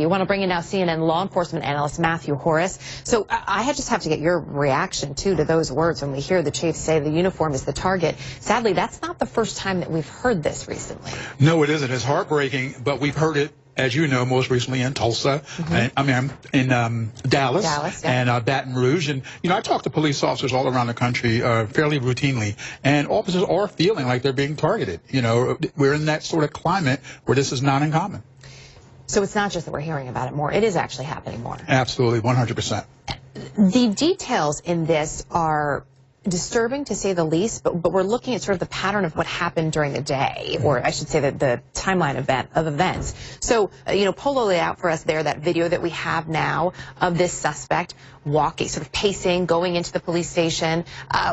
You want to bring in now CNN law enforcement analyst Matthew Horace. So I just have to get your reaction, too, to those words when we hear the chief say the uniform is the target. Sadly, that's not the first time that we've heard this recently. No, it isn't. It's heartbreaking, but we've heard it, as you know, most recently in Tulsa, in Dallas, and Baton Rouge. And, you know, I talk to police officers all around the country fairly routinely, and officers are feeling like they're being targeted. You know, we're in that sort of climate where this is not uncommon. So it's not just that we're hearing about it more. It is actually happening more. Absolutely, 100%. The details in this are disturbing, to say the least, but we're looking at sort of the pattern of what happened during the day, or I should say the timeline of events. So, you know, Polo laid out for us there that video that we have now of this suspect walking, sort of pacing, going into the police station.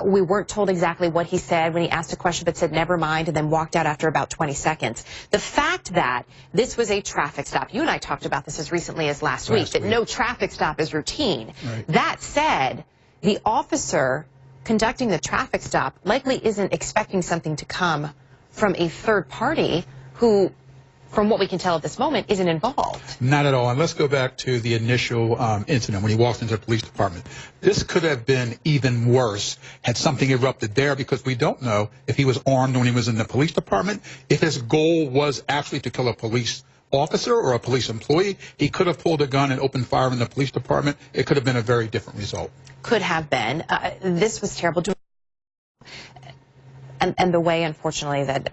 We weren't told exactly what he said when he asked a question, but said never mind, and then walked out after about 20 seconds. The fact that this was a traffic stop, you and I talked about this as recently as last week, that no traffic stop is routine. Right. That said, the officer conducting the traffic stop likely isn't expecting something to come from a third party who, from what we can tell at this moment, isn't involved. Not at all. And let's go back to the initial incident when he walked into the police department. This could have been even worse had something erupted there, because we don't know if he was armed when he was in the police department. If his goal was actually to kill a police officer or a police employee, he could have pulled a gun and opened fire in the police department. It could have been a very different result. Could have been. This was terrible. And the way, unfortunately, that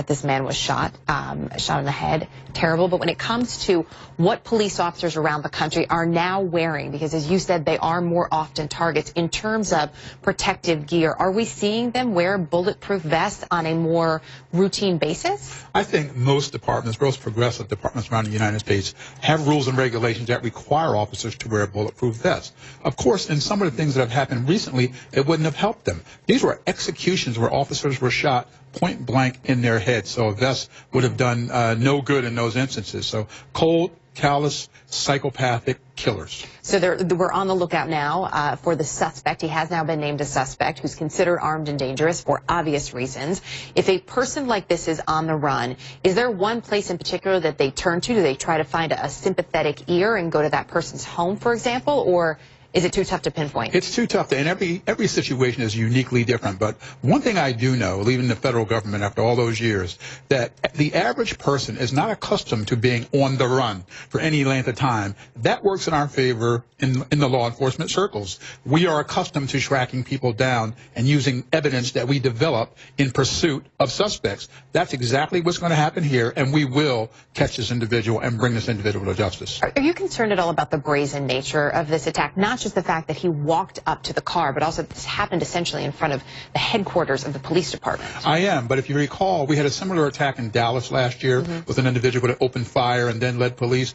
this man was shot in the head, terrible. But when it comes to what police officers around the country are now wearing, because as you said, they are more often targets in terms of protective gear, are we seeing them wear bulletproof vests on a more routine basis? I think most departments, most progressive departments around the United States, have rules and regulations that require officers to wear bulletproof vests. Of course, in some of the things that have happened recently, it wouldn't have helped them. These were executions where officers were shot point blank in their head, so a vest would have done no good in those instances. So cold, callous, psychopathic killers. So we're on the lookout now for the suspect. He has now been named a suspect who's considered armed and dangerous for obvious reasons. If a person like this is on the run, is there one place in particular that they turn to? Do they try to find a sympathetic ear and go to that person's home, for example, or is it too tough to pinpoint? It's too tough, and every situation is uniquely different. But one thing I do know, leaving the federal government after all those years, that the average person is not accustomed to being on the run for any length of time. That works in our favor in the law enforcement circles. We are accustomed to tracking people down and using evidence that we develop in pursuit of suspects. That's exactly what's going to happen here, and we will catch this individual and bring this individual to justice. Are you concerned at all about the brazen nature of this attack? Not just the fact that he walked up to the car, but also this happened essentially in front of the headquarters of the police department. I am, but if you recall, we had a similar attack in Dallas last year with an individual that opened fire and then led police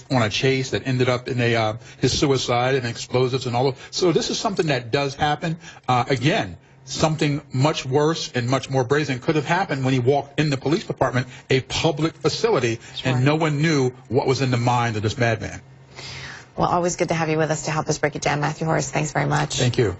on a chase that ended up in his suicide and explosives and all of. So this is something that does happen. Again, something much worse and much more brazen could have happened when he walked in the police department, a public facility, and no one knew what was in the mind of this madman. Well, always good to have you with us to help us break it down. Matthew Horace, thanks very much. Thank you.